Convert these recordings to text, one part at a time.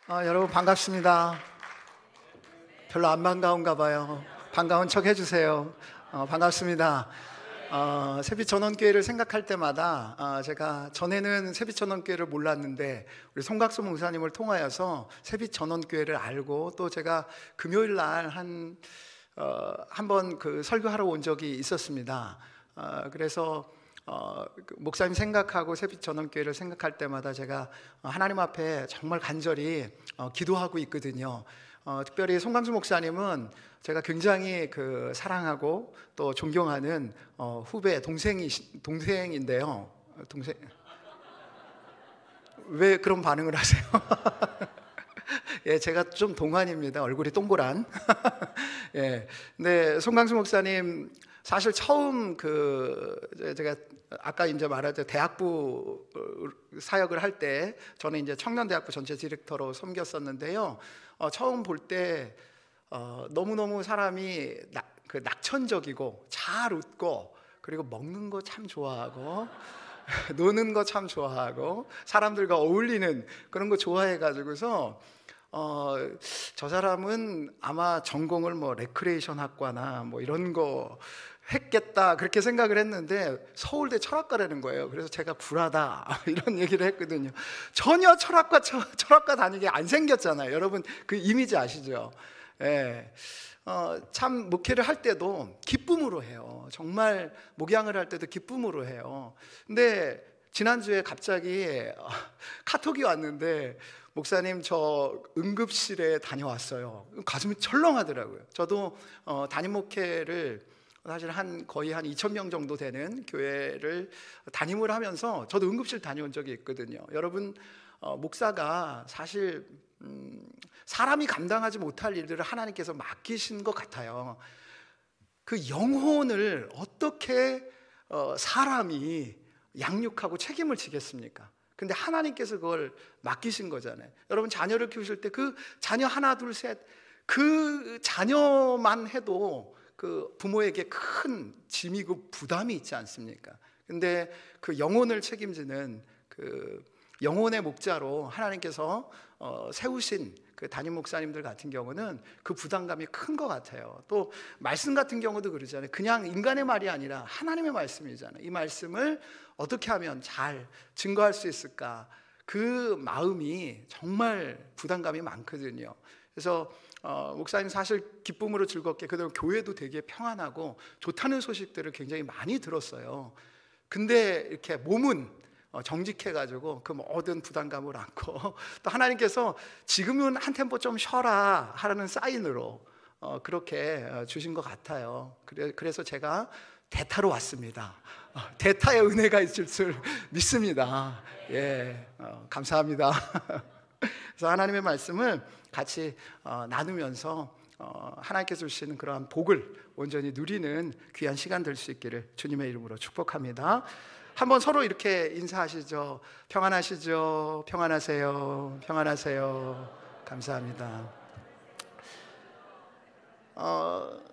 여러분 반갑습니다. 별로 안 반가운가 봐요. 반가운 척 해주세요. 반갑습니다. 새빛전원교회를 생각할 때마다 제가 전에는 새빛전원교회를 몰랐는데 우리 송각수 목사님을 통하여서 새빛전원교회를 알고, 또 제가 금요일 날 한번 그 설교하러 온 적이 있었습니다. 그래서 목사님 생각하고 새빛전원교회를 생각할 때마다 제가 하나님 앞에 정말 간절히 기도하고 있거든요. 특별히 송강수 목사님은 제가 굉장히 사랑하고 또 존경하는 후배 동생인데요. 동생, 왜 그런 반응을 하세요? 예, 제가 좀 동안입니다. 얼굴이 동그란. 예, 근데 송강수 목사님 사실 처음 제가 아까 이제 말했죠, 대학부 사역을 할 때 저는 이제 청년대학부 전체 디렉터로 섬겼었는데요. 처음 볼 때 너무너무 사람이 낙천적이고 잘 웃고, 그리고 먹는 거 참 좋아하고 노는 거 참 좋아하고 사람들과 어울리는 그런 거 좋아해가지고서 저 사람은 아마 전공을 뭐 레크레이션 학과나 뭐 이런 거 했겠다 그렇게 생각을 했는데 서울대 철학과라는 거예요. 그래서 제가 불하다 이런 얘기를 했거든요. 전혀 철학과 다니게 안 생겼잖아요. 여러분 그 이미지 아시죠? 예. 참 목회를 할 때도 기쁨으로 해요. 정말 목양을 할 때도 기쁨으로 해요. 근데 지난주에 갑자기 카톡이 왔는데, 목사님 저 응급실에 다녀왔어요. 가슴이 철렁하더라고요. 저도 담임 목회를 사실 거의 한 2,000명 정도 되는 교회를 담임을 하면서 저도 응급실 다녀온 적이 있거든요. 여러분, 목사가 사실 사람이 감당하지 못할 일들을 하나님께서 맡기신 것 같아요. 그 영혼을 어떻게 사람이 양육하고 책임을 지겠습니까? 근데 하나님께서 그걸 맡기신 거잖아요. 여러분 자녀를 키우실 때 그 자녀 하나 둘 셋, 그 자녀만 해도 그 부모에게 큰 짐이고 부담이 있지 않습니까? 근데 그 영혼을 책임지는 그 영혼의 목자로 하나님께서 세우신 그 담임 목사님들 같은 경우는 그 부담감이 큰 것 같아요. 또 말씀 같은 경우도 그러잖아요. 그냥 인간의 말이 아니라 하나님의 말씀이잖아요. 이 말씀을 어떻게 하면 잘 증거할 수 있을까? 그 마음이 정말 부담감이 많거든요. 그래서 목사님 사실 기쁨으로 즐겁게, 그다음에 교회도 되게 평안하고 좋다는 소식들을 굉장히 많이 들었어요. 근데 이렇게 몸은 정직해가지고 그 모든 부담감을 안고 또 하나님께서 지금은 한 템포 좀 쉬어라 하라는 사인으로 그렇게 주신 것 같아요. 그래서 제가 대타로 왔습니다. 대타의 은혜가 있을 줄 믿습니다. 예, 감사합니다. 그래서 하나님의 말씀을 같이 나누면서 하나님께서 주시는 그러한 복을 온전히 누리는 귀한 시간 될 수 있기를 주님의 이름으로 축복합니다. 한번 서로 이렇게 인사하시죠. 평안하시죠? 평안하세요? 평안하세요? 감사합니다.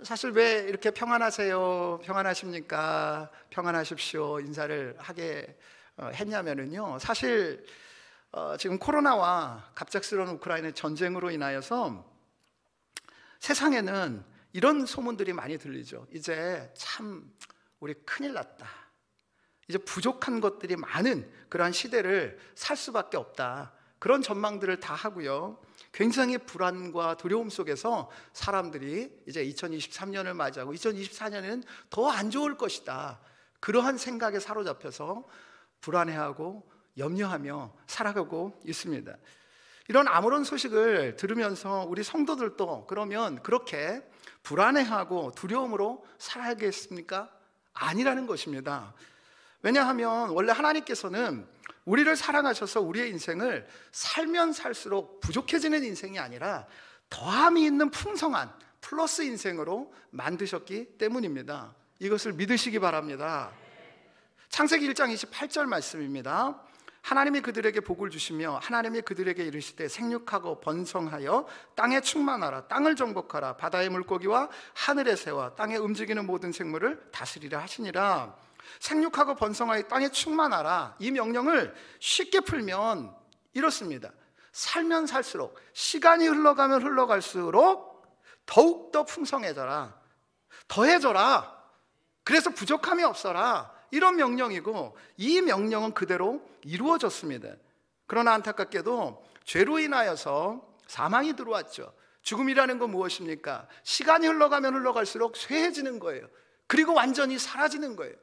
사실 왜 이렇게 평안하세요? 평안하십니까? 평안하십시오 인사를 하게 했냐면요, 사실 지금 코로나와 갑작스러운 우크라이나 전쟁으로 인하여서 세상에는 이런 소문들이 많이 들리죠. 이제 참 우리 큰일 났다, 이제 부족한 것들이 많은 그러한 시대를 살 수밖에 없다, 그런 전망들을 다 하고요, 굉장히 불안과 두려움 속에서 사람들이 이제 2023년을 맞이하고 2024년에는 더 안 좋을 것이다, 그러한 생각에 사로잡혀서 불안해하고 염려하며 살아가고 있습니다. 이런 아무런 소식을 들으면서 우리 성도들도 그러면 그렇게 불안해하고 두려움으로 살아야겠습니까? 아니라는 것입니다. 왜냐하면 원래 하나님께서는 우리를 사랑하셔서 우리의 인생을 살면 살수록 부족해지는 인생이 아니라 더함이 있는 풍성한 플러스 인생으로 만드셨기 때문입니다. 이것을 믿으시기 바랍니다. 창세기 1장 28절 말씀입니다. 하나님이 그들에게 복을 주시며 하나님이 그들에게 이르시되 생육하고 번성하여 땅에 충만하라, 땅을 정복하라, 바다의 물고기와 하늘의 새와 땅에 움직이는 모든 생물을 다스리라 하시니라. 생육하고 번성하여 땅에 충만하라, 이 명령을 쉽게 풀면 이렇습니다. 살면 살수록, 시간이 흘러가면 흘러갈수록 더욱더 풍성해져라, 더해져라, 그래서 부족함이 없어라, 이런 명령이고, 이 명령은 그대로 이루어졌습니다. 그러나 안타깝게도 죄로 인하여서 사망이 들어왔죠. 죽음이라는 건 무엇입니까? 시간이 흘러가면 흘러갈수록 쇠해지는 거예요. 그리고 완전히 사라지는 거예요.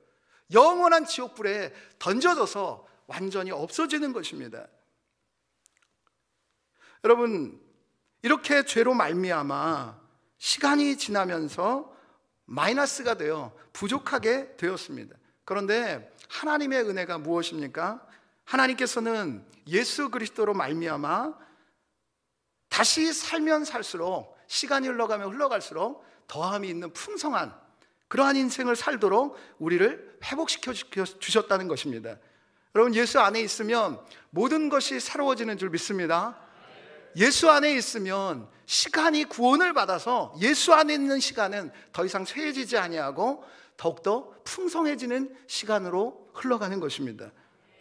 영원한 지옥불에 던져져서 완전히 없어지는 것입니다. 여러분, 이렇게 죄로 말미암아 시간이 지나면서 마이너스가 되어 부족하게 되었습니다. 그런데 하나님의 은혜가 무엇입니까? 하나님께서는 예수 그리스도로 말미암아 다시 살면 살수록, 시간이 흘러가면 흘러갈수록 더함이 있는 풍성한 그러한 인생을 살도록 우리를 회복시켜 주셨다는 것입니다. 여러분, 예수 안에 있으면 모든 것이 새로워지는 줄 믿습니다. 예수 안에 있으면 시간이 구원을 받아서 예수 안에 있는 시간은 더 이상 쇠해지지 아니하고 더욱더 풍성해지는 시간으로 흘러가는 것입니다.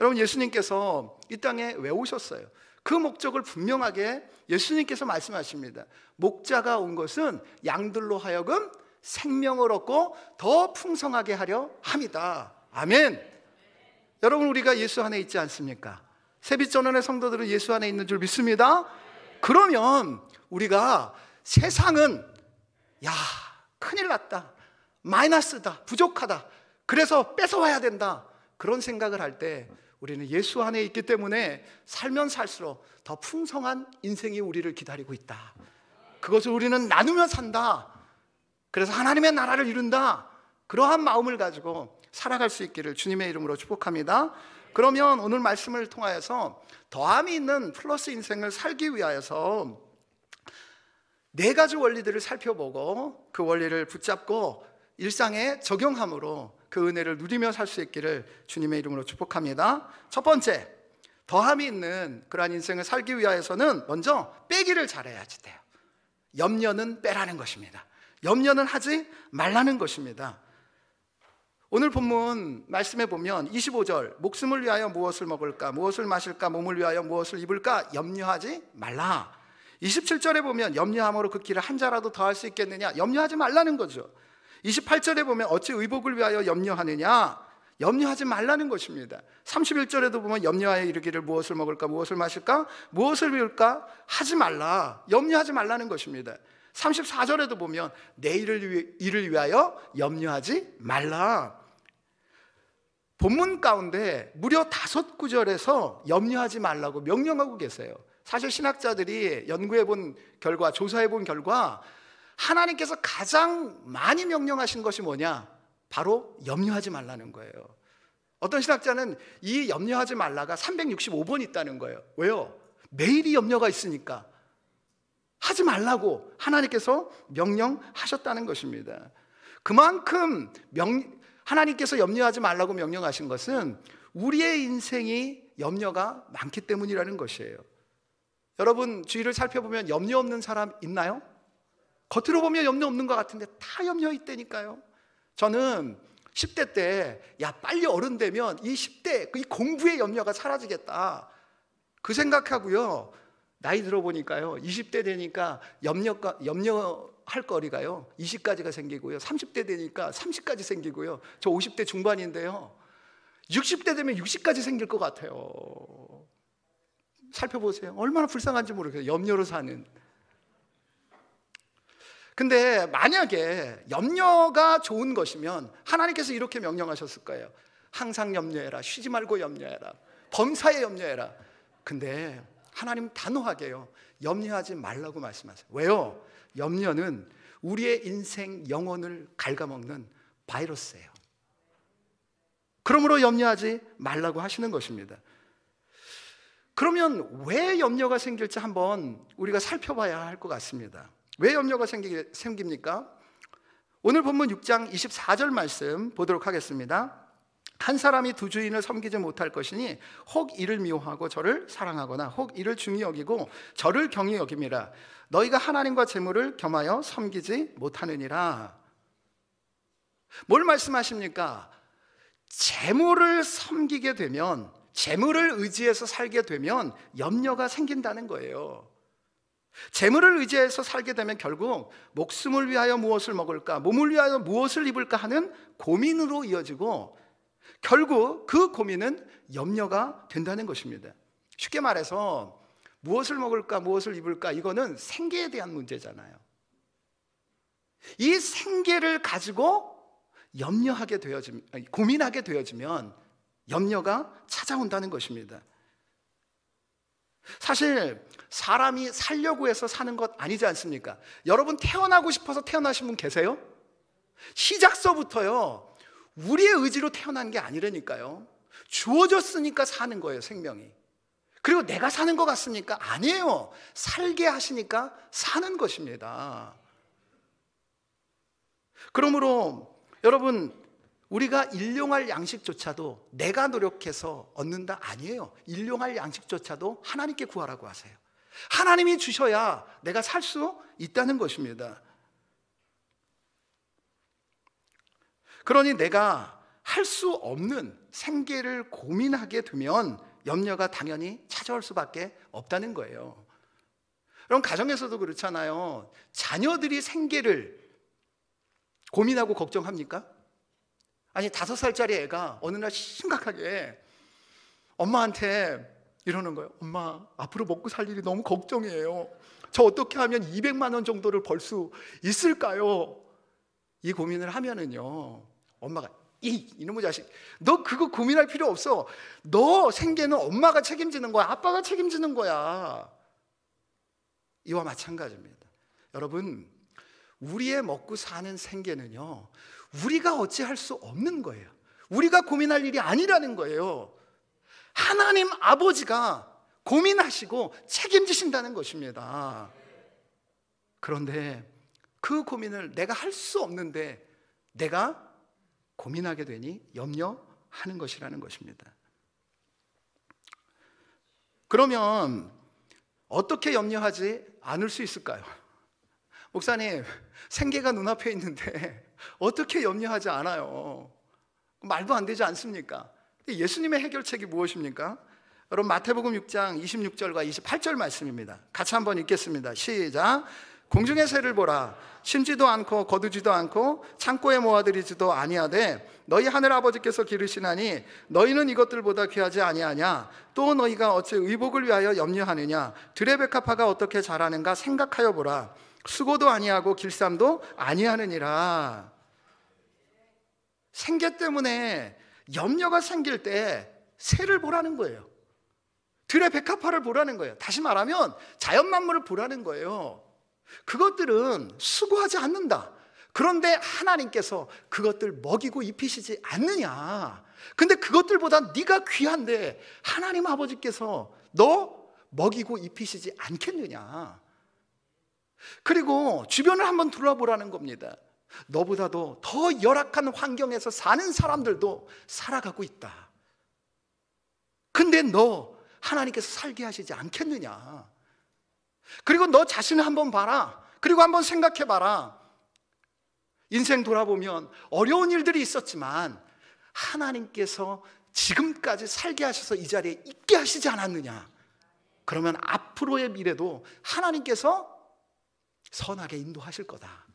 여러분, 예수님께서 이 땅에 왜 오셨어요? 그 목적을 분명하게 예수님께서 말씀하십니다. 목자가 온 것은 양들로 하여금 생명을 얻고 더 풍성하게 하려 함이다. 아멘. 여러분, 우리가 예수 안에 있지 않습니까? 세빛전원의 성도들은 예수 안에 있는 줄 믿습니다. 그러면 우리가 세상은 야, 큰일 났다, 마이너스다, 부족하다, 그래서 뺏어와야 된다, 그런 생각을 할 때 우리는 예수 안에 있기 때문에 살면 살수록 더 풍성한 인생이 우리를 기다리고 있다. 그것을 우리는 나누며 산다. 그래서 하나님의 나라를 이룬다. 그러한 마음을 가지고 살아갈 수 있기를 주님의 이름으로 축복합니다. 그러면 오늘 말씀을 통하여서 더함이 있는 플러스 인생을 살기 위하여서 4가지 원리들을 살펴보고 그 원리를 붙잡고 일상에 적용함으로 그 은혜를 누리며 살 수 있기를 주님의 이름으로 축복합니다. 첫 번째, 더함이 있는 그러한 인생을 살기 위하여서는 먼저 빼기를 잘해야지 돼요. 염려는 빼라는 것입니다. 염려는 하지 말라는 것입니다. 오늘 본문 말씀에 보면 25절, 목숨을 위하여 무엇을 먹을까, 무엇을 마실까, 몸을 위하여 무엇을 입을까 염려하지 말라. 27절에 보면 염려함으로 그 길을 한 자라도 더할 수 있겠느냐, 염려하지 말라는 거죠. 28절에 보면 어찌 의복을 위하여 염려하느냐, 염려하지 말라는 것입니다. 31절에도 보면 염려하여 이르기를 무엇을 먹을까, 무엇을 마실까, 무엇을 입을까 하지 말라, 염려하지 말라는 것입니다. 34절에도 보면 내일을 위하여 염려하지 말라. 본문 가운데 무려 5구절에서 염려하지 말라고 명령하고 계세요. 사실 신학자들이 연구해 본 결과, 조사해 본 결과 하나님께서 가장 많이 명령하신 것이 뭐냐? 바로 염려하지 말라는 거예요. 어떤 신학자는 이 염려하지 말라가 365번 있다는 거예요. 왜요? 매일이 염려가 있으니까 하지 말라고 하나님께서 명령하셨다는 것입니다. 그만큼 하나님께서 염려하지 말라고 명령하신 것은 우리의 인생이 염려가 많기 때문이라는 것이에요. 여러분, 주위를 살펴보면 염려 없는 사람 있나요? 겉으로 보면 염려 없는 것 같은데 다 염려 있다니까요. 저는 10대 때 야, 빨리 어른 되면 이 10대 이 공부의 염려가 사라지겠다, 그 생각하고요. 나이 들어보니까요, 20대 되니까 염려할 거리가요 20가지가 생기고요, 30대 되니까 30가지 생기고요, 저 50대 중반인데요 60대 되면 60가지 생길 것 같아요. 살펴보세요. 얼마나 불쌍한지 모르겠어요, 염려로 사는. 근데 만약에 염려가 좋은 것이면 하나님께서 이렇게 명령하셨을 거예요. 항상 염려해라, 쉬지 말고 염려해라, 범사에 염려해라. 근데 하나님 단호하게요, 염려하지 말라고 말씀하세요. 왜요? 염려는 우리의 인생 영혼을 갉아먹는 바이러스예요. 그러므로 염려하지 말라고 하시는 것입니다. 그러면 왜 염려가 생길지 한번 우리가 살펴봐야 할 것 같습니다. 왜 염려가 생깁니까? 오늘 본문 6장 24절 말씀 보도록 하겠습니다. 한 사람이 두 주인을 섬기지 못할 것이니 혹 이를 미워하고 저를 사랑하거나 혹 이를 중히 여기고 저를 경히 여김이라. 너희가 하나님과 재물을 겸하여 섬기지 못하느니라. 뭘 말씀하십니까? 재물을 섬기게 되면 재물을 의지해서 살게 되면 염려가 생긴다는 거예요. 재물을 의지해서 살게 되면 결국 목숨을 위하여 무엇을 먹을까, 몸을 위하여 무엇을 입을까 하는 고민으로 이어지고 결국 그 고민은 염려가 된다는 것입니다. 쉽게 말해서 무엇을 먹을까, 무엇을 입을까, 이거는 생계에 대한 문제잖아요. 이 생계를 가지고 고민하게 되어지면 염려가 찾아온다는 것입니다. 사실 사람이 살려고 해서 사는 것 아니지 않습니까? 여러분 태어나고 싶어서 태어나신 분 계세요? 시작서부터요, 우리의 의지로 태어난 게 아니라니까요. 주어졌으니까 사는 거예요, 생명이. 그리고 내가 사는 것 같습니까? 아니에요. 살게 하시니까 사는 것입니다. 그러므로 여러분, 우리가 일용할 양식조차도 내가 노력해서 얻는다 아니에요. 일용할 양식조차도 하나님께 구하라고 하세요. 하나님이 주셔야 내가 살 수 있다는 것입니다. 그러니 내가 할 수 없는 생계를 고민하게 되면 염려가 당연히 찾아올 수밖에 없다는 거예요. 그럼 가정에서도 그렇잖아요. 자녀들이 생계를 고민하고 걱정합니까? 아니 5살짜리 애가 어느 날 심각하게 엄마한테 이러는 거예요. 엄마, 앞으로 먹고 살 일이 너무 걱정이에요. 저 어떻게 하면 200만 원 정도를 벌 수 있을까요? 이 고민을 하면은요, 엄마가 이놈의 자식, 너 그거 고민할 필요 없어. 너 생계는 엄마가 책임지는 거야. 아빠가 책임지는 거야. 이와 마찬가지입니다. 여러분, 우리의 먹고 사는 생계는요, 우리가 어찌할 수 없는 거예요. 우리가 고민할 일이 아니라는 거예요. 하나님 아버지가 고민하시고 책임지신다는 것입니다. 그런데 그 고민을 내가 할 수 없는데 내가 고민하게 되니 염려하는 것이라는 것입니다. 그러면 어떻게 염려하지 않을 수 있을까요? 목사님, 생계가 눈앞에 있는데 어떻게 염려하지 않아요? 말도 안 되지 않습니까? 예수님의 해결책이 무엇입니까? 여러분, 마태복음 6장 26절과 28절 말씀입니다. 같이 한번 읽겠습니다. 시작. 공중의 새를 보라. 심지도 않고 거두지도 않고 창고에 모아들이지도 아니하되 너희 하늘 아버지께서 기르시나니 너희는 이것들보다 귀하지 아니하냐? 또 너희가 어찌 의복을 위하여 염려하느냐? 들의 백합화가 어떻게 자라는가 생각하여 보라. 수고도 아니하고 길쌈도 아니하느니라. 생계 때문에 염려가 생길 때 새를 보라는 거예요. 들의 백합화를 보라는 거예요. 다시 말하면 자연만물을 보라는 거예요. 그것들은 수고하지 않는다. 그런데 하나님께서 그것들 먹이고 입히시지 않느냐. 근데 그것들보다 네가 귀한데 하나님 아버지께서 너 먹이고 입히시지 않겠느냐. 그리고 주변을 한번 둘러보라는 겁니다. 너보다도 더 열악한 환경에서 사는 사람들도 살아가고 있다. 근데 너 하나님께서 살게 하시지 않겠느냐. 그리고 너 자신을 한번 봐라. 그리고 한번 생각해 봐라. 인생 돌아보면 어려운 일들이 있었지만 하나님께서 지금까지 살게 하셔서 이 자리에 있게 하시지 않았느냐. 그러면 앞으로의 미래도 하나님께서 선하게 인도하실 거다.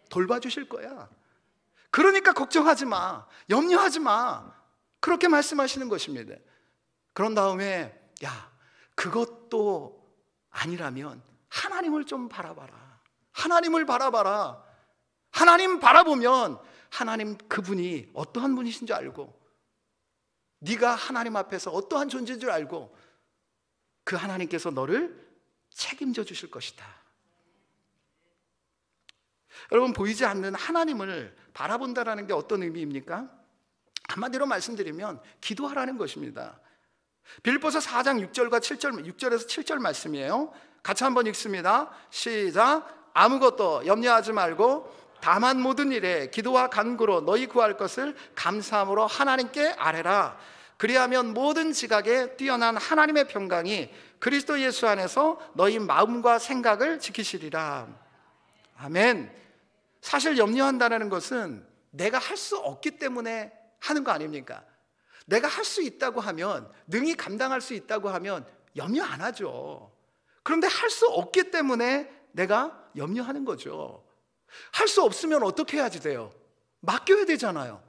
돌봐주실 거야. 그러니까 걱정하지 마. 염려하지 마. 그렇게 말씀하시는 것입니다. 그런 다음에 야, 그것도 아니라면 하나님을 좀 바라봐라. 하나님을 바라봐라. 하나님 바라보면 하나님 그분이 어떠한 분이신 줄 알고 네가 하나님 앞에서 어떠한 존재인 줄 알고 그 하나님께서 너를 책임져 주실 것이다. 여러분, 보이지 않는 하나님을 바라본다라는 게 어떤 의미입니까? 한마디로 말씀드리면 기도하라는 것입니다. 빌립보서 4장 6절과 7절, 6절에서 7절 말씀이에요. 같이 한번 읽습니다. 시작. 아무것도 염려하지 말고 다만 모든 일에 기도와 간구로 너희 구할 것을 감사함으로 하나님께 아뢰라. 그리하면 모든 지각에 뛰어난 하나님의 평강이 그리스도 예수 안에서 너희 마음과 생각을 지키시리라. 아멘. 사실 염려한다는 것은 내가 할 수 없기 때문에 하는 거 아닙니까? 내가 할 수 있다고 하면, 능히 감당할 수 있다고 하면 염려 안 하죠. 그런데 할 수 없기 때문에 내가 염려하는 거죠. 할 수 없으면 어떻게 해야지 돼요? 맡겨야 되잖아요.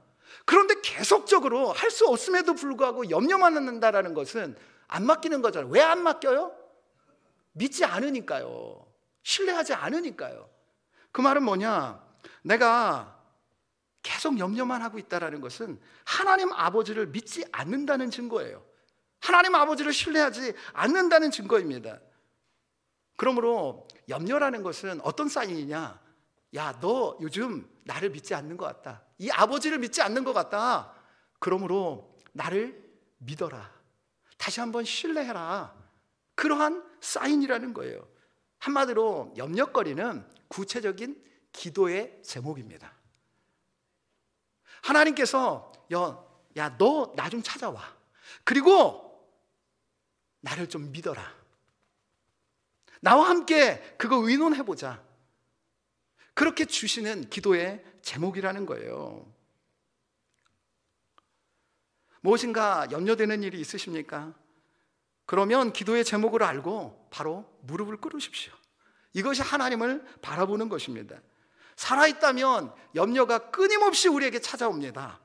그런데 계속적으로 할 수 없음에도 불구하고 염려만 한다는 것은 안 맡기는 거잖아요. 왜 안 맡겨요? 믿지 않으니까요. 신뢰하지 않으니까요. 그 말은 뭐냐? 내가 계속 염려만 하고 있다는 것은 하나님 아버지를 믿지 않는다는 증거예요. 하나님 아버지를 신뢰하지 않는다는 증거입니다. 그러므로 염려라는 것은 어떤 사인이냐? 야, 너 요즘 나를 믿지 않는 것 같다. 이 아버지를 믿지 않는 것 같다. 그러므로 나를 믿어라. 다시 한번 신뢰해라. 그러한 사인이라는 거예요. 한마디로 염려거리는 구체적인 기도의 제목입니다. 하나님께서 야, 너 나 좀 찾아와. 그리고 나를 좀 믿어라. 나와 함께 그거 의논해보자. 그렇게 주시는 기도의 제목이라는 거예요. 무엇인가 염려되는 일이 있으십니까? 그러면 기도의 제목을 알고 바로 무릎을 꿇으십시오. 이것이 하나님을 바라보는 것입니다. 살아있다면 염려가 끊임없이 우리에게 찾아옵니다.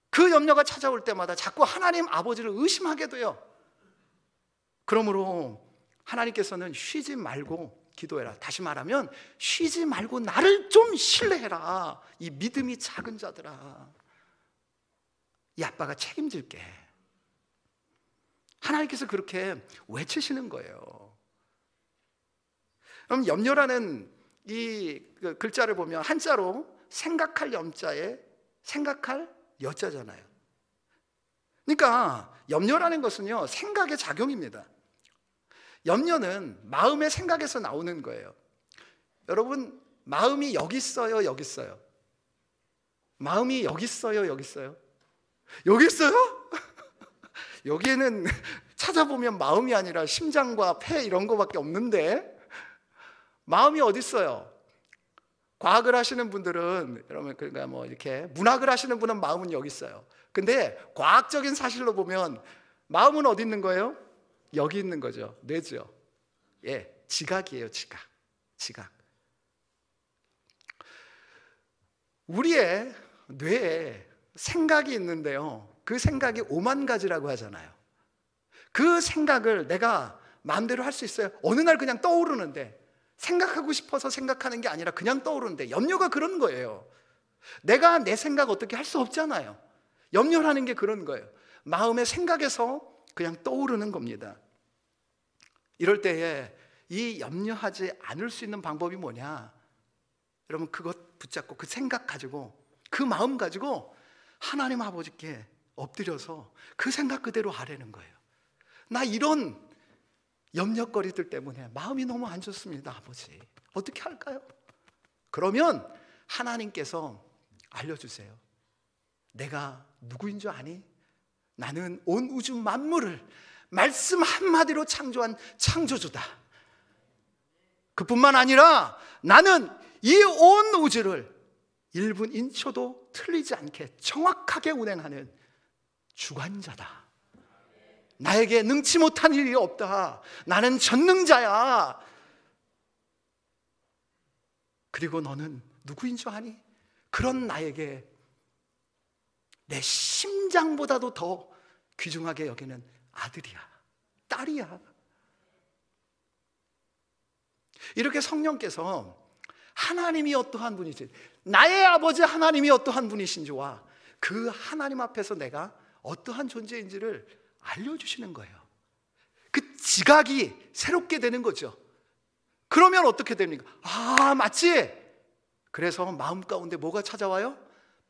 그 염려가 찾아올 때마다 자꾸 하나님 아버지를 의심하게 돼요. 그러므로 하나님께서는 쉬지 말고 기도해라. 다시 말하면 쉬지 말고 나를 좀 신뢰해라. 이 믿음이 작은 자들아, 이 아빠가 책임질게. 하나님께서 그렇게 외치시는 거예요. 그럼 염려라는 이 글자를 보면 한자로 생각할 염자에 생각할 여자잖아요. 그러니까 염려라는 것은요, 생각의 작용입니다. 염려는 마음의 생각에서 나오는 거예요. 여러분, 마음이 여기 있어요, 여기 있어요? 마음이 여기 있어요, 여기 있어요? 여기 있어요? 여기에는 찾아보면 마음이 아니라 심장과 폐 이런 거밖에 없는데 마음이 어디 있어요? 과학을 하시는 분들은, 여러분, 그러니까 뭐 이렇게 문학을 하시는 분은 마음은 여기 있어요. 근데 과학적인 사실로 보면 마음은 어디 있는 거예요? 여기 있는 거죠. 뇌죠. 예, 지각이에요, 지각. 우리의 뇌에 생각이 있는데요, 그 생각이 5만 가지라고 하잖아요. 그 생각을 내가 마음대로 할 수 있어요? 어느 날 그냥 떠오르는데, 생각하고 싶어서 생각하는 게 아니라 그냥 떠오르는데, 염려가 그런 거예요. 내가 내 생각 어떻게 할 수 없잖아요. 염려라는 게 그런 거예요. 마음의 생각에서 그냥 떠오르는 겁니다. 이럴 때에 이 염려하지 않을 수 있는 방법이 뭐냐? 여러분, 그것 붙잡고 그 생각 가지고, 그 마음 가지고 하나님 아버지께 엎드려서 그 생각 그대로 하라는 거예요. 나 이런 염려거리들 때문에 마음이 너무 안 좋습니다, 아버지. 어떻게 할까요? 그러면 하나님께서 알려주세요. 내가 누구인 줄 아니? 나는 온 우주 만물을 말씀 한마디로 창조한 창조주다. 그뿐만 아니라 나는 이 온 우주를 1분 1초도 틀리지 않게 정확하게 운행하는 주관자다. 나에게 능치 못한 일이 없다. 나는 전능자야. 그리고 너는 누구인 줄 아니? 그런 나에게 내 심장보다도 더 귀중하게 여기는 아들이야, 딸이야. 이렇게 성령께서 하나님이 어떠한 분이지, 나의 아버지 하나님이 어떠한 분이신지와 그 하나님 앞에서 내가 어떠한 존재인지를 알려주시는 거예요. 그 지각이 새롭게 되는 거죠. 그러면 어떻게 됩니까? 아, 맞지? 그래서 마음 가운데 뭐가 찾아와요?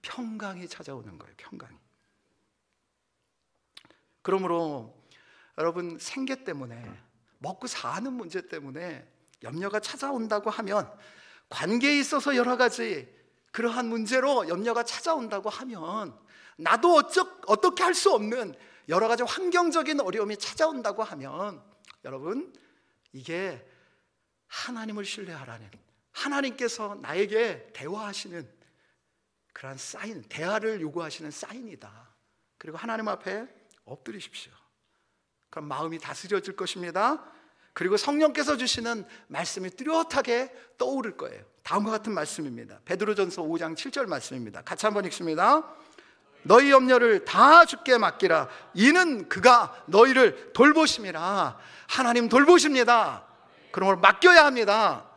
평강이 찾아오는 거예요. 평강이. 그러므로 여러분, 생계 때문에, 먹고 사는 문제 때문에 염려가 찾아온다고 하면, 관계에 있어서 여러 가지 그러한 문제로 염려가 찾아온다고 하면, 나도 어떻게 할 수 없는 여러 가지 환경적인 어려움이 찾아온다고 하면, 여러분, 이게 하나님을 신뢰하라는, 하나님께서 나에게 대화하시는 그러한 사인, 대화를 요구하시는 사인이다. 그리고 하나님 앞에 엎드리십시오. 그럼 마음이 다스려질 것입니다. 그리고 성령께서 주시는 말씀이 뚜렷하게 떠오를 거예요. 다음과 같은 말씀입니다. 베드로전서 5장 7절 말씀입니다. 같이 한번 읽습니다. 너희 염려를 다 주께 맡기라. 이는 그가 너희를 돌보심이라. 하나님 돌보십니다. 그러므로 맡겨야 합니다.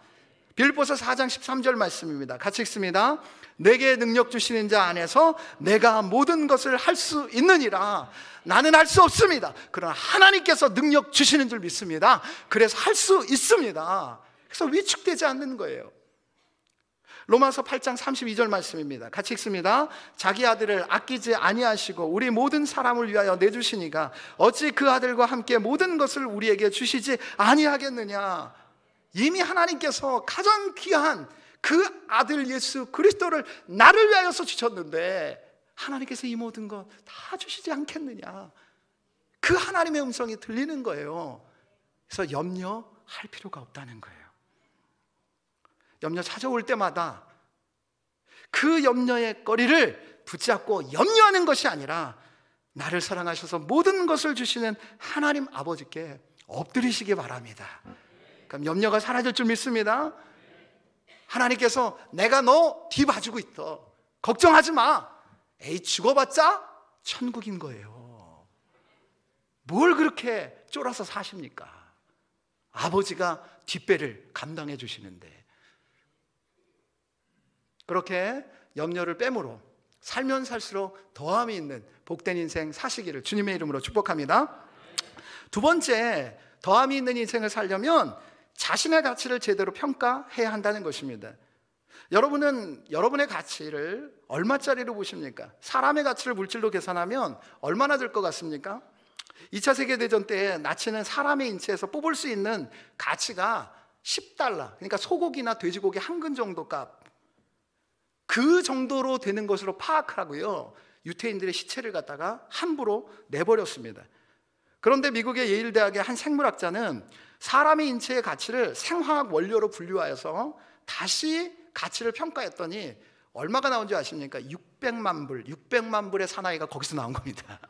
빌립보서 4장 13절 말씀입니다. 같이 읽습니다. 내게 능력 주시는 자 안에서 내가 모든 것을 할 수 있느니라. 나는 할 수 없습니다. 그러나 하나님께서 능력 주시는 줄 믿습니다. 그래서 할 수 있습니다. 그래서 위축되지 않는 거예요. 로마서 8장 32절 말씀입니다. 같이 읽습니다. 자기 아들을 아끼지 아니하시고 우리 모든 사람을 위하여 내주시니가 어찌 그 아들과 함께 모든 것을 우리에게 주시지 아니하겠느냐. 이미 하나님께서 가장 귀한 그 아들 예수 그리스도를 나를 위하여서 주셨는데 하나님께서 이 모든 것 다 주시지 않겠느냐. 그 하나님의 음성이 들리는 거예요. 그래서 염려할 필요가 없다는 거예요. 염려 찾아올 때마다 그 염려의 거리를 붙잡고 염려하는 것이 아니라 나를 사랑하셔서 모든 것을 주시는 하나님 아버지께 엎드리시기 바랍니다. 그럼 염려가 사라질 줄 믿습니다. 하나님께서 내가 너 뒤 봐주고 있어. 걱정하지 마. 에이, 죽어봤자 천국인 거예요. 뭘 그렇게 쫄아서 사십니까? 아버지가 뒷배를 감당해 주시는데. 그렇게 염려를 빼므로 살면 살수록 더함이 있는 복된 인생 사시기를 주님의 이름으로 축복합니다. 두 번째, 더함이 있는 인생을 살려면 자신의 가치를 제대로 평가해야 한다는 것입니다. 여러분은 여러분의 가치를 얼마짜리로 보십니까? 사람의 가치를 물질로 계산하면 얼마나 될 것 같습니까? 2차 세계대전 때 나치는 사람의 인체에서 뽑을 수 있는 가치가 10달러, 그러니까 소고기나 돼지고기 한 근 정도 값, 그 정도로 되는 것으로 파악하고요, 유태인들의 시체를 갖다가 함부로 내버렸습니다. 그런데 미국의 예일대학의 한 생물학자는 사람의 인체의 가치를 생화학 원료로 분류하여서 다시 가치를 평가했더니 얼마가 나온 줄 아십니까? 600만 불의 사나이가 거기서 나온 겁니다.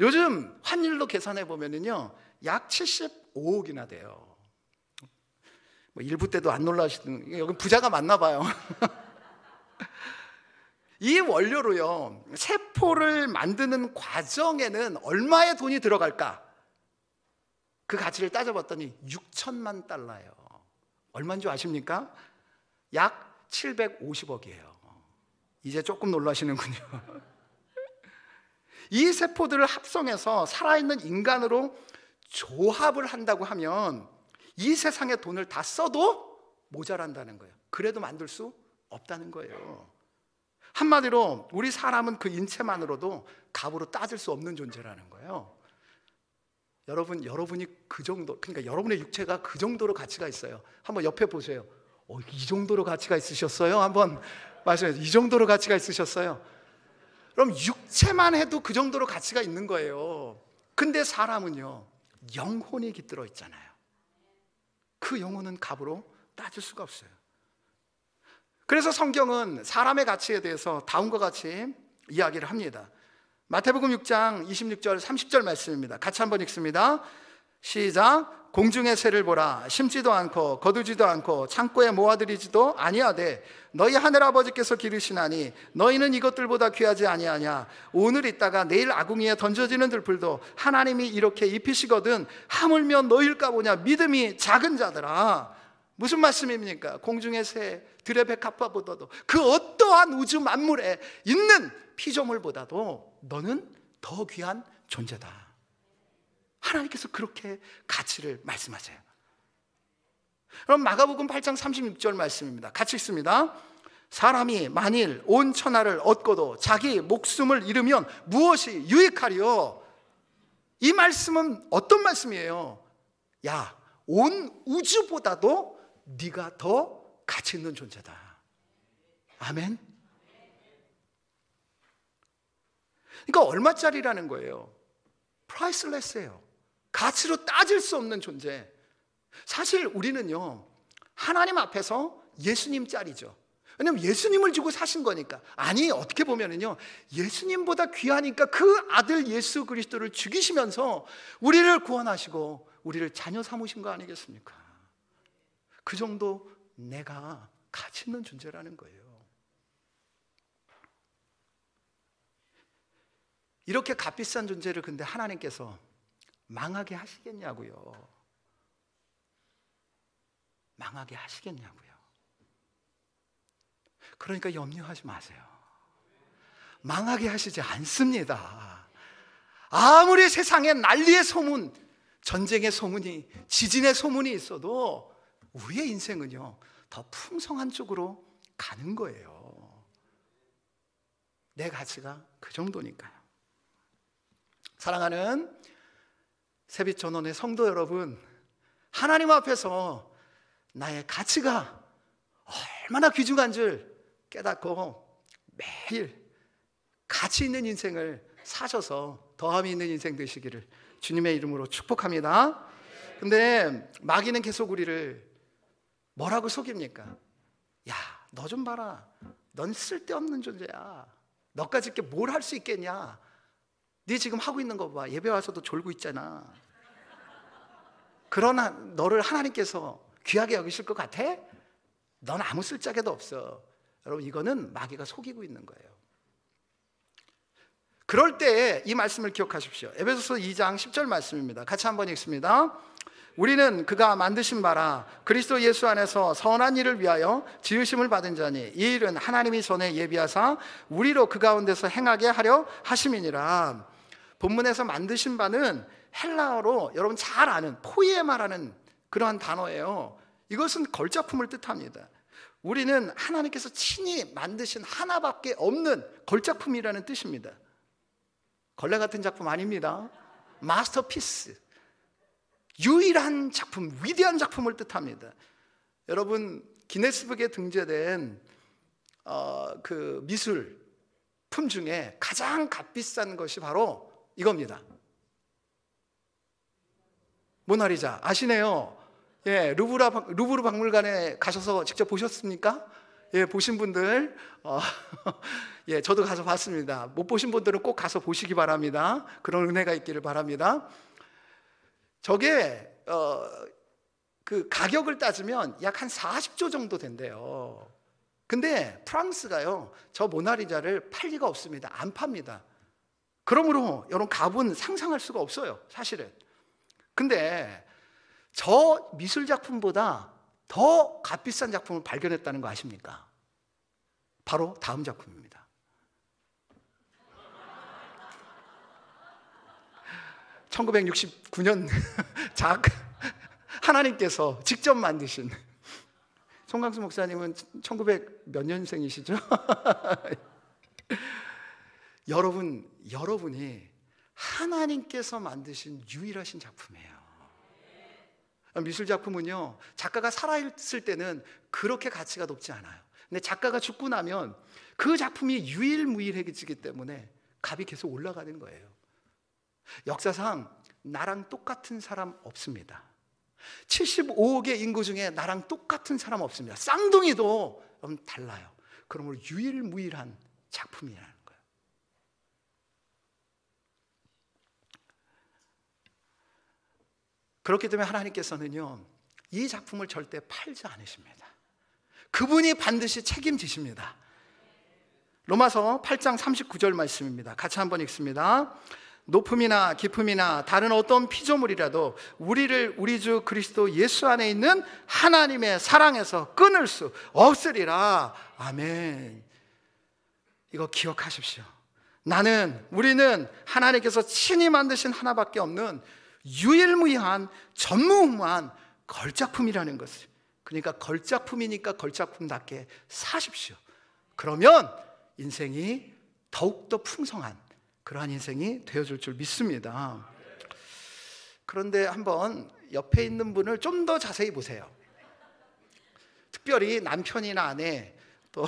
요즘 환율로 계산해 보면은요, 약 75억이나 돼요. 뭐 일부 때도 안 놀라시는, 여기 부자가 많나 봐요. 이 원료로요, 세포를 만드는 과정에는 얼마의 돈이 들어갈까? 그 가치를 따져봤더니 6천만 달러예요. 얼마인 줄 아십니까? 약 750억이에요. 이제 조금 놀라시는군요. 이 세포들을 합성해서 살아있는 인간으로 조합을 한다고 하면 이 세상의 돈을 다 써도 모자란다는 거예요. 그래도 만들 수 없다는 거예요. 한마디로 우리 사람은 그 인체만으로도 값으로 따질 수 없는 존재라는 거예요. 여러분이 그 정도, 그러니까 여러분의 육체가 그 정도로 가치가 있어요. 한번 옆에 보세요. 이 정도로 가치가 있으셨어요? 한번 말씀해 주세요. 이 정도로 가치가 있으셨어요? 그럼 육체만 해도 그 정도로 가치가 있는 거예요. 근데 사람은요, 영혼이 깃들어 있잖아요. 그 영혼은 값으로 따질 수가 없어요. 그래서 성경은 사람의 가치에 대해서 다음과 같이 이야기를 합니다. 마태복음 6장 26절 30절 말씀입니다. 같이 한번 읽습니다. 시작. 공중의 새를 보라. 심지도 않고 거두지도 않고 창고에 모아들이지도 아니하되 너희 하늘아버지께서 기르시나니 너희는 이것들보다 귀하지 아니하냐. 오늘 있다가 내일 아궁이에 던져지는 들풀도 하나님이 이렇게 입히시거든 하물며 너희일까 보냐. 믿음이 작은 자들아. 무슨 말씀입니까? 공중의 새, 들의 백합화보다도 그 어떠한 우주 만물에 있는 피조물보다도 너는 더 귀한 존재다. 하나님께서 그렇게 가치를 말씀하세요. 그럼 마가복음 8장 36절 말씀입니다. 같이 읽습니다. 사람이 만일 온 천하를 얻고도 자기 목숨을 잃으면 무엇이 유익하리요? 이 말씀은 어떤 말씀이에요? 야, 온 우주보다도 네가 더 가치 있는 존재다. 아멘. 그러니까 얼마짜리라는 거예요? 프라이슬레스예요. 가치로 따질 수 없는 존재. 사실 우리는요, 하나님 앞에서 예수님 짤이죠. 왜냐면 예수님을 주고 사신 거니까. 아니, 어떻게 보면은요, 예수님보다 귀하니까 그 아들 예수 그리스도를 죽이시면서 우리를 구원하시고 우리를 자녀 삼으신 거 아니겠습니까? 그 정도 내가 가치 있는 존재라는 거예요. 이렇게 값비싼 존재를 근데 하나님께서 망하게 하시겠냐고요. 망하게 하시겠냐고요. 그러니까 염려하지 마세요. 망하게 하시지 않습니다. 아무리 세상에 난리의 소문, 전쟁의 소문이, 지진의 소문이 있어도 우리의 인생은요, 더 풍성한 쪽으로 가는 거예요. 내 가치가 그 정도니까요. 사랑하는 세빛전원의 성도 여러분, 하나님 앞에서 나의 가치가 얼마나 귀중한 줄 깨닫고 매일 가치 있는 인생을 사셔서 더함이 있는 인생 되시기를 주님의 이름으로 축복합니다. 근데 마귀는 계속 우리를 뭐라고 속입니까? 야, 너 좀 봐라. 넌 쓸데없는 존재야. 너까지 이렇게 뭘 할 수 있겠냐? 네 지금 하고 있는 거 봐. 예배 와서도 졸고 있잖아. 그러나 너를 하나님께서 귀하게 여기실 것 같아? 넌 아무 쓸데도 없어. 여러분, 이거는 마귀가 속이고 있는 거예요. 그럴 때 이 말씀을 기억하십시오. 에베소서 2장 10절 말씀입니다. 같이 한번 읽습니다. 우리는 그가 만드신 바라 그리스도 예수 안에서 선한 일을 위하여 지으심을 받은 자니 이 일은 하나님이 전에 예비하사 우리로 그 가운데서 행하게 하려 하심이니라. 본문에서 만드신 바는 헬라어로 여러분 잘 아는 포이에마라는 그러한 단어예요. 이것은 걸작품을 뜻합니다. 우리는 하나님께서 친히 만드신 하나밖에 없는 걸작품이라는 뜻입니다. 걸레 같은 작품 아닙니다. 마스터피스, 유일한 작품, 위대한 작품을 뜻합니다. 여러분, 기네스북에 등재된 그 미술품 중에 가장 값비싼 것이 바로 이겁니다. 모나리자 아시네요. 예, 루브르 박물관에 가셔서 직접 보셨습니까? 예, 보신 분들, 예, 저도 가서 봤습니다. 못 보신 분들은 꼭 가서 보시기 바랍니다. 그런 은혜가 있기를 바랍니다. 저게 그 가격을 따지면 약 한 40조 정도 된대요. 근데 프랑스가요, 저 모나리자를 팔 리가 없습니다. 안 팝니다. 그러므로 여러분, 값은 상상할 수가 없어요, 사실은. 근데 저 미술 작품보다 더 값비싼 작품을 발견했다는 거 아십니까? 바로 다음 작품입니다. 1969년 하나님께서 직접 만드신, 송강수 목사님은 1900 몇 년생이시죠? 여러분이 하나님께서 만드신 유일하신 작품이에요. 미술 작품은요, 작가가 살아있을 때는 그렇게 가치가 높지 않아요. 근데 작가가 죽고 나면 그 작품이 유일무이해지기 때문에 값이 계속 올라가는 거예요. 역사상 나랑 똑같은 사람 없습니다. 75억의 인구 중에 나랑 똑같은 사람 없습니다. 쌍둥이도 달라요. 그러므로 유일무이한 작품이라는 거예요. 그렇기 때문에 하나님께서는요, 이 작품을 절대 팔지 않으십니다. 그분이 반드시 책임지십니다. 로마서 8장 39절 말씀입니다. 같이 한번 읽습니다. 높음이나 깊음이나 다른 어떤 피조물이라도 우리를 우리 주 그리스도 예수 안에 있는 하나님의 사랑에서 끊을 수 없으리라. 아멘. 이거 기억하십시오. 우리는 하나님께서 친히 만드신 하나밖에 없는 유일무이한 전무후무한 걸작품이라는 것을, 그러니까 걸작품이니까 걸작품답게 사십시오. 그러면 인생이 더욱더 풍성한 그러한 인생이 되어줄 줄 믿습니다. 그런데 한번 옆에 있는 분을 좀 더 자세히 보세요. 특별히 남편이나 아내, 또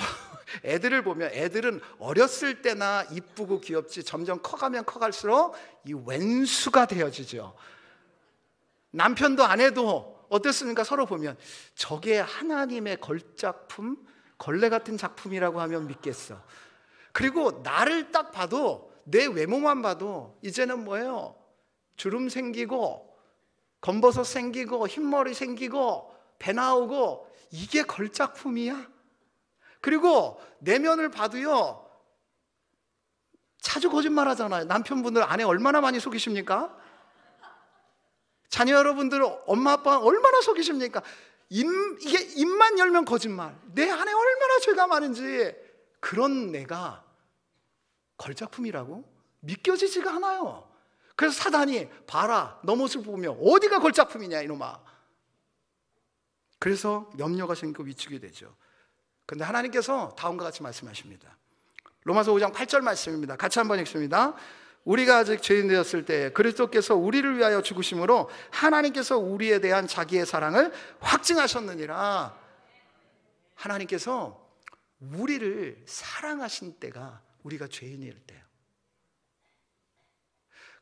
애들을 보면, 애들은 어렸을 때나 이쁘고 귀엽지 점점 커가면 커갈수록 이 왼수가 되어지죠. 남편도 아내도 어땠습니까? 서로 보면 저게 하나님의 걸작품, 걸레 같은 작품이라고 하면 믿겠어. 그리고 나를 딱 봐도, 내 외모만 봐도 이제는 뭐예요? 주름 생기고 검버섯 생기고 흰머리 생기고 배 나오고, 이게 걸작품이야? 그리고 내면을 봐도요, 자주 거짓말 하잖아요. 남편분들 아내 얼마나 많이 속이십니까? 자녀 여러분들 엄마 아빠 얼마나 속이십니까? 이게 입만 열면 거짓말. 내 안에 얼마나 죄가 많은지. 그런 내가 걸작품이라고 믿겨지지가 않아요. 그래서 사단이, 봐라, 너 모습을 보면 어디가 걸작품이냐 이놈아. 그래서 염려가 생기고 위축이 되죠. 그런데 하나님께서 다음과 같이 말씀하십니다. 로마서 5장 8절 말씀입니다. 같이 한번 읽습니다. 우리가 아직 죄인 되었을 때 그리스도께서 우리를 위하여 죽으심으로 하나님께서 우리에 대한 자기의 사랑을 확증하셨느니라. 하나님께서 우리를 사랑하신 때가 우리가 죄인일 때예요.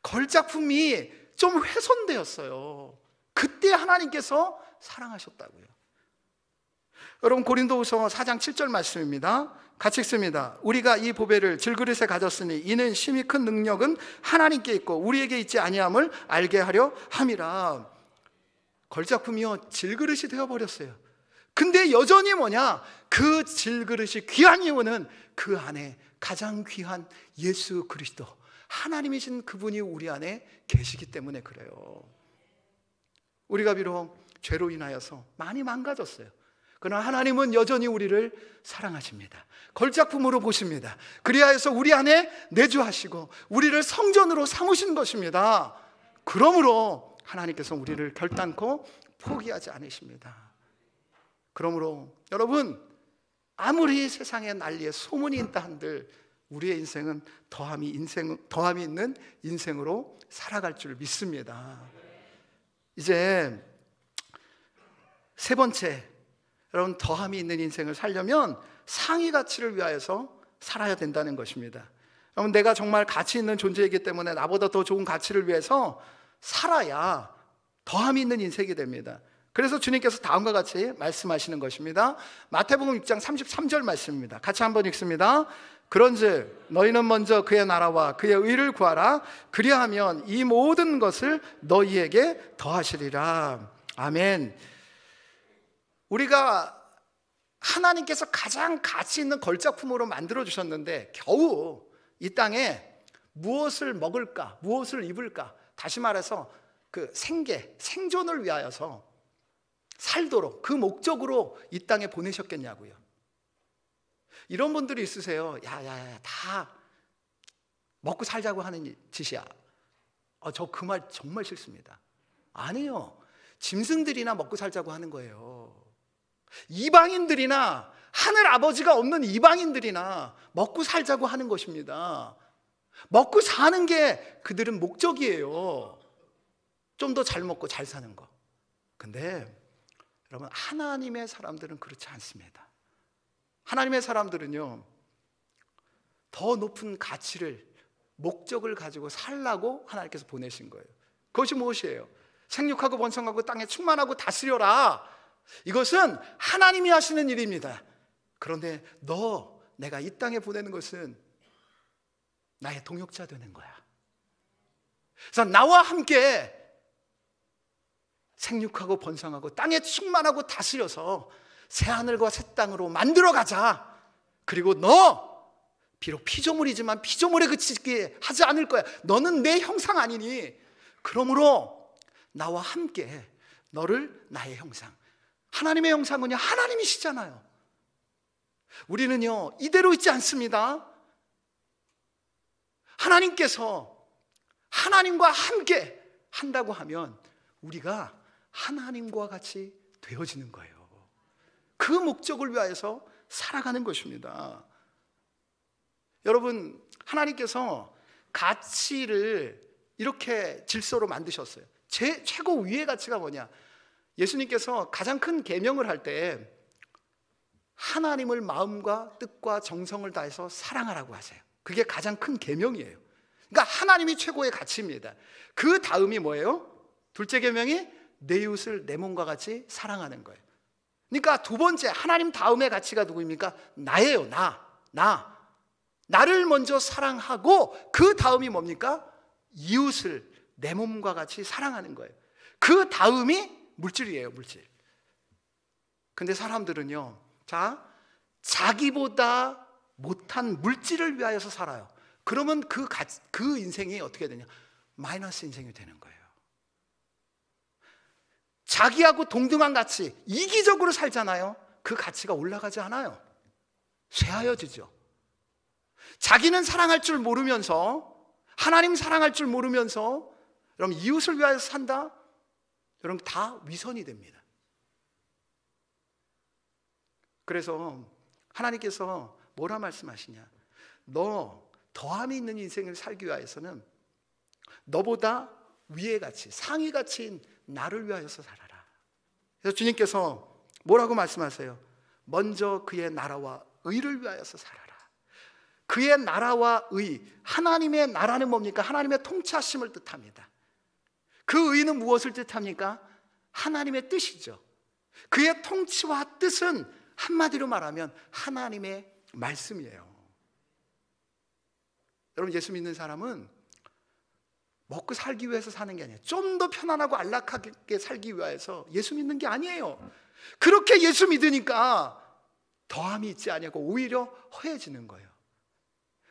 걸작품이 좀 훼손되었어요. 그때 하나님께서 사랑하셨다고요. 여러분, 고린도후서 4장 7절 말씀입니다. 같이 읽습니다. 우리가 이 보배를 질그릇에 가졌으니 이는 심히 큰 능력은 하나님께 있고 우리에게 있지 아니함을 알게 하려 함이라. 걸작품이요, 질그릇이 되어버렸어요. 근데 여전히 뭐냐? 그 질그릇이 귀한 이유는 그 안에 가장 귀한 예수 그리스도, 하나님이신 그분이 우리 안에 계시기 때문에 그래요. 우리가 비록 죄로 인하여서 많이 망가졌어요. 그러나 하나님은 여전히 우리를 사랑하십니다. 걸작품으로 보십니다. 그리하여서 우리 안에 내주하시고 우리를 성전으로 삼으신 것입니다. 그러므로 하나님께서 우리를 결단코 포기하지 않으십니다. 그러므로 여러분, 아무리 세상에 난리에 소문이 있다 한들 우리의 인생은 더함이 있는 인생으로 살아갈 줄 믿습니다. 이제 세 번째, 여러분, 더함이 있는 인생을 살려면 상위 가치를 위하여서 살아야 된다는 것입니다. 여러분, 내가 정말 가치 있는 존재이기 때문에 나보다 더 좋은 가치를 위해서 살아야 더함이 있는 인생이 됩니다. 그래서 주님께서 다음과 같이 말씀하시는 것입니다. 마태복음 6장 33절 말씀입니다. 같이 한번 읽습니다. 그런즉 너희는 먼저 그의 나라와 그의 의를 구하라. 그리하면 이 모든 것을 너희에게 더하시리라. 아멘. 우리가 하나님께서 가장 가치 있는 걸작품으로 만들어주셨는데 겨우 이 땅에 무엇을 먹을까, 무엇을 입을까, 다시 말해서 그 생존을 위하여서 살도록 그 목적으로 이 땅에 보내셨겠냐고요. 이런 분들이 있으세요. 야야야, 다 먹고 살자고 하는 짓이야. 저 그 말 정말 싫습니다. 아니에요. 짐승들이나 먹고 살자고 하는 거예요. 이방인들이나 하늘 아버지가 없는 이방인들이나 먹고 살자고 하는 것입니다. 먹고 사는 게 그들은 목적이에요. 좀 더 잘 먹고 잘 사는 거. 근데 여러분, 하나님의 사람들은 그렇지 않습니다. 하나님의 사람들은요, 더 높은 가치를, 목적을 가지고 살라고 하나님께서 보내신 거예요. 그것이 무엇이에요? 생육하고 번성하고 땅에 충만하고 다스려라. 이것은 하나님이 하시는 일입니다. 그런데 내가 이 땅에 보내는 것은 나의 동역자 되는 거야. 그래서 나와 함께 생육하고 번성하고 땅에 충만하고 다스려서 새하늘과 새 땅으로 만들어 가자. 그리고 비록 피조물이지만 피조물에 그치게 하지 않을 거야. 너는 내 형상 아니니. 그러므로 나와 함께 너를 나의 형상, 하나님의 형상은요, 하나님이시잖아요. 우리는요, 이대로 있지 않습니다. 하나님께서 하나님과 함께 한다고 하면 우리가 하나님과 같이 되어지는 거예요. 그 목적을 위하여서 살아가는 것입니다. 여러분, 하나님께서 가치를 이렇게 질서로 만드셨어요. 최고 위의 가치가 뭐냐? 예수님께서 가장 큰 계명을 할 때 하나님을 마음과 뜻과 정성을 다해서 사랑하라고 하세요. 그게 가장 큰 계명이에요. 그러니까 하나님이 최고의 가치입니다. 그 다음이 뭐예요? 둘째 계명이 내 이웃을 내 몸과 같이 사랑하는 거예요. 그러니까 두 번째, 하나님 다음의 가치가 누구입니까? 나예요. 나를 먼저 사랑하고 그 다음이 뭡니까? 이웃을 내 몸과 같이 사랑하는 거예요. 그 다음이 물질이에요, 물질. 근데 사람들은요, 자기보다 못한 물질을 위하여서 살아요. 그러면 그 인생이 어떻게 되냐? 마이너스 인생이 되는 거예요. 자기하고 동등한 가치, 이기적으로 살잖아요. 그 가치가 올라가지 않아요. 쇠하여지죠. 자기는 사랑할 줄 모르면서, 하나님 사랑할 줄 모르면서 여러분 이웃을 위하여 산다? 여러분 다 위선이 됩니다. 그래서 하나님께서 뭐라 말씀하시냐? 너 더함이 있는 인생을 살기 위해서는 너보다 위의 가치, 상위 가치인 나를 위하여서 살아라. 그래서 주님께서 뭐라고 말씀하세요? 먼저 그의 나라와 의를 위하여서 살아라. 그의 나라와 의, 하나님의 나라는 뭡니까? 하나님의 통치하심을 뜻합니다. 그 의는 무엇을 뜻합니까? 하나님의 뜻이죠. 그의 통치와 뜻은 한마디로 말하면 하나님의 말씀이에요. 여러분, 예수 믿는 사람은 먹고 살기 위해서 사는 게 아니에요. 좀 더 편안하고 안락하게 살기 위해서 예수 믿는 게 아니에요. 그렇게 예수 믿으니까 더함이 있지 아니하고 오히려 허해지는 거예요.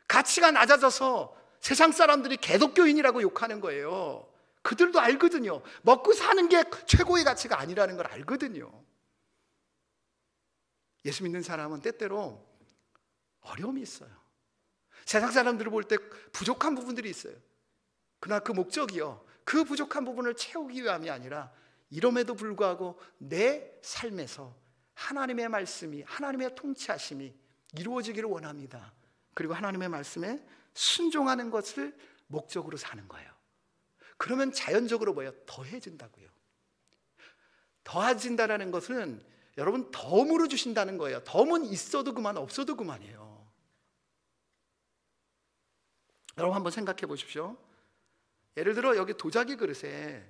가치가 낮아져서 세상 사람들이 개독교인이라고 욕하는 거예요. 그들도 알거든요. 먹고 사는 게 최고의 가치가 아니라는 걸 알거든요. 예수 믿는 사람은 때때로 어려움이 있어요. 세상 사람들을 볼 때 부족한 부분들이 있어요. 그러나 그 목적이요, 그 부족한 부분을 채우기 위함이 아니라 이럼에도 불구하고 내 삶에서 하나님의 말씀이, 하나님의 통치하심이 이루어지기를 원합니다. 그리고 하나님의 말씀에 순종하는 것을 목적으로 사는 거예요. 그러면 자연적으로 뭐예요? 더해진다고요. 더해진다는 것은 여러분 덤으로 주신다는 거예요. 덤은 있어도 그만, 없어도 그만이에요. 여러분 한번 생각해 보십시오. 예를 들어 여기 도자기 그릇에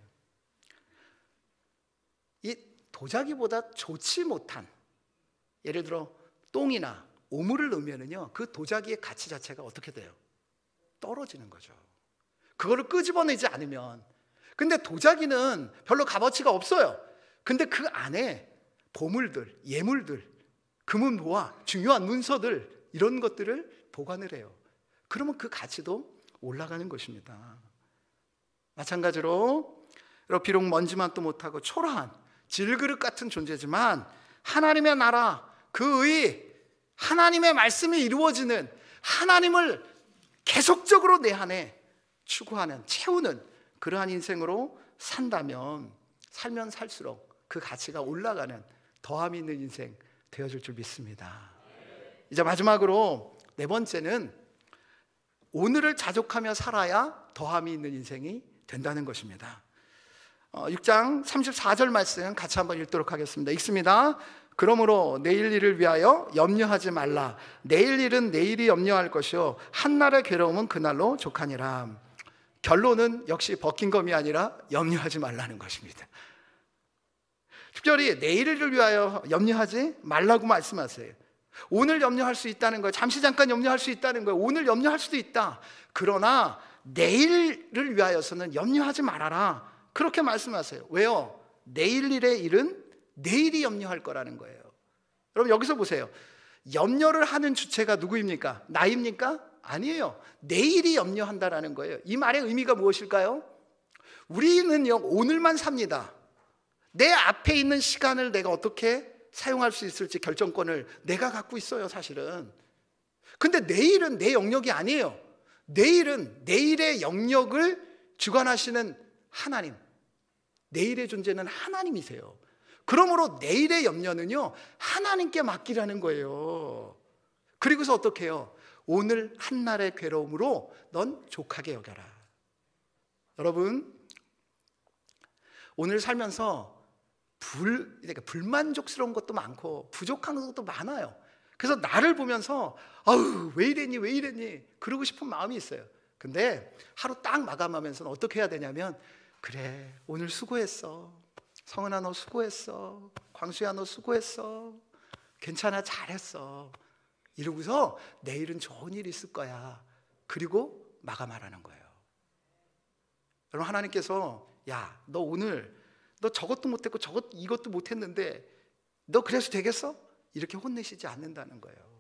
이 도자기보다 좋지 못한, 예를 들어 똥이나 오물을 넣으면은요, 그 도자기의 가치 자체가 어떻게 돼요? 떨어지는 거죠. 그거를 끄집어내지 않으면. 근데 도자기는 별로 값어치가 없어요. 근데 그 안에 보물들, 예물들, 금은보화, 중요한 문서들, 이런 것들을 보관을 해요. 그러면 그 가치도 올라가는 것입니다. 마찬가지로 비록 먼지만도 못하고 초라한 질그릇 같은 존재지만 하나님의 나라, 그 의, 하나님의 말씀이 이루어지는, 하나님을 계속적으로 내 안에 추구하는, 채우는 그러한 인생으로 산다면, 살면 살수록 그 가치가 올라가는 더함이 있는 인생 되어질 줄 믿습니다. 이제 마지막으로 네 번째는 오늘을 자족하며 살아야 더함이 있는 인생이 된다는 것입니다. 6장 34절 말씀 같이 한번 읽도록 하겠습니다. 읽습니다. 그러므로 내일 일을 위하여 염려하지 말라. 내일 일은 내일이 염려할 것이요 한날의 괴로움은 그날로 족하니라. 결론은 역시 버킹검이 아니라 염려하지 말라는 것입니다. 특별히 내일을 위하여 염려하지 말라고 말씀하세요. 오늘 염려할 수 있다는 거예요. 잠시 잠깐 염려할 수 있다는 거예요. 오늘 염려할 수도 있다. 그러나 내일을 위하여서는 염려하지 말아라. 그렇게 말씀하세요. 왜요? 내일 일의 일은 내일이 염려할 거라는 거예요. 여러분 여기서 보세요. 염려를 하는 주체가 누구입니까? 나입니까? 아니에요. 내일이 염려한다라는 거예요. 이 말의 의미가 무엇일까요? 우리는요 오늘만 삽니다. 내 앞에 있는 시간을 내가 어떻게 사용할 수 있을지 결정권을 내가 갖고 있어요, 사실은. 근데 내일은 내 영역이 아니에요. 내일은 내일의 영역을 주관하시는 하나님, 내일의 존재는 하나님이세요. 그러므로 내일의 염려는요 하나님께 맡기라는 거예요. 그리고서 어떻게 해요? 오늘 한날의 괴로움으로 넌 족하게 여겨라. 여러분, 오늘 살면서 그러니까 불만족스러운 것도 많고 부족한 것도 많아요. 그래서 나를 보면서 아우 왜 이랬니 그러고 싶은 마음이 있어요. 근데 하루 딱 마감하면서는 어떻게 해야 되냐면, 그래 오늘 수고했어, 성은아 너 수고했어, 광수야 너 수고했어, 괜찮아 잘했어 이러고서 내일은 좋은 일이 있을 거야. 그리고 마감하라는 거예요. 여러분, 하나님께서 야 너 오늘 너 저것도 못했고 이것도 못했는데 너 그래서 되겠어? 이렇게 혼내시지 않는다는 거예요.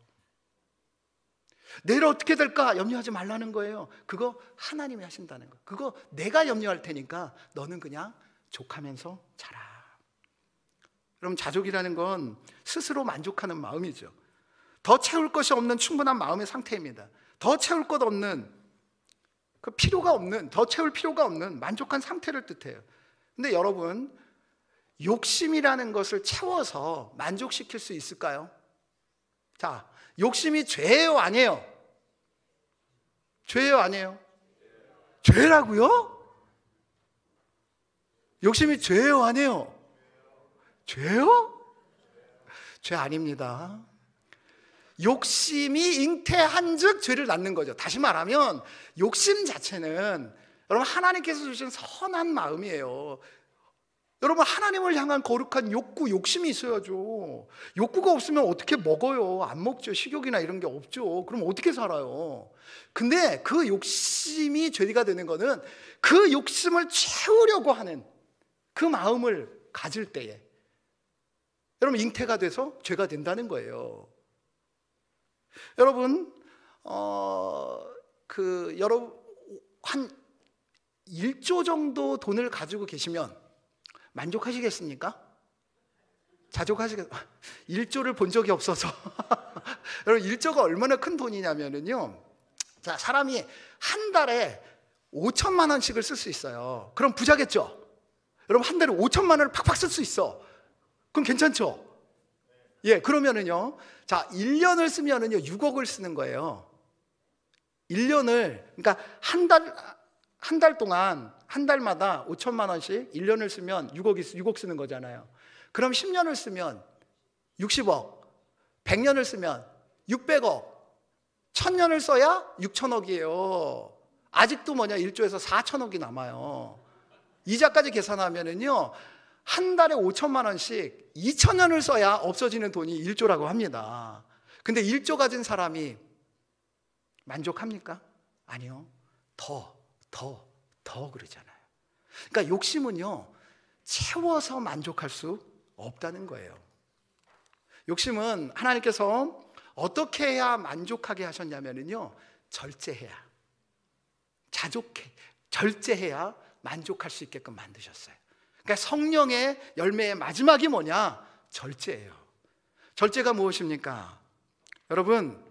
내일 어떻게 될까 염려하지 말라는 거예요. 그거 하나님이 하신다는 거예요. 그거 내가 염려할 테니까 너는 그냥 족하면서 자라. 여러분, 자족이라는 건 스스로 만족하는 마음이죠. 더 채울 것이 없는 충분한 마음의 상태입니다. 더 채울 것 없는, 더 채울 필요가 없는 만족한 상태를 뜻해요. 근데 여러분, 욕심이라는 것을 채워서 만족시킬 수 있을까요? 자, 욕심이 죄예요, 아니에요? 죄예요, 아니에요? 죄라고요? 욕심이 죄예요, 아니에요? 죄요? 죄 아닙니다. 욕심이 잉태한 즉 죄를 낳는 거죠. 다시 말하면 욕심 자체는 여러분 하나님께서 주신 선한 마음이에요. 여러분, 하나님을 향한 거룩한 욕구, 욕심이 있어야죠. 욕구가 없으면 어떻게 먹어요? 안 먹죠. 식욕이나 이런 게 없죠. 그럼 어떻게 살아요? 근데 그 욕심이 죄가 되는 거는 그 욕심을 채우려고 하는 그 마음을 가질 때에 여러분 잉태가 돼서 죄가 된다는 거예요. 여러분, 여러분 한 1조 정도 돈을 가지고 계시면 만족하시겠습니까? 자족하시겠어요? 1조를 본 적이 없어서 여러분 1조가 얼마나 큰 돈이냐면요, 자, 사람이 한 달에 5천만 원씩을 쓸 수 있어요. 그럼 부자겠죠? 여러분 한 달에 5천만 원을 팍팍 쓸 수 있어. 그럼 괜찮죠? 예, 그러면은요, 자, 1년을 쓰면은요 6억을 쓰는 거예요. 1년을, 그러니까 한 달 동안 한 달마다 5천만 원씩 1년을 쓰면 6억 쓰는 거잖아요. 그럼 10년을 쓰면 60억, 100년을 쓰면 600억, 1000년을 써야 6천억이에요. 아직도 1조에서 4천억이 남아요. 이자까지 계산하면은요 한 달에 5천만 원씩 2000년을 써야 없어지는 돈이 1조라고 합니다. 근데 1조 가진 사람이 만족합니까? 아니요. 더 그러잖아요. 그러니까 욕심은요 채워서 만족할 수 없다는 거예요. 욕심은 하나님께서 어떻게 해야 만족하게 하셨냐면요, 절제해야, 절제해야 만족할 수 있게끔 만드셨어요. 그러니까 성령의 열매의 마지막이 뭐냐? 절제예요. 절제가 무엇입니까? 여러분,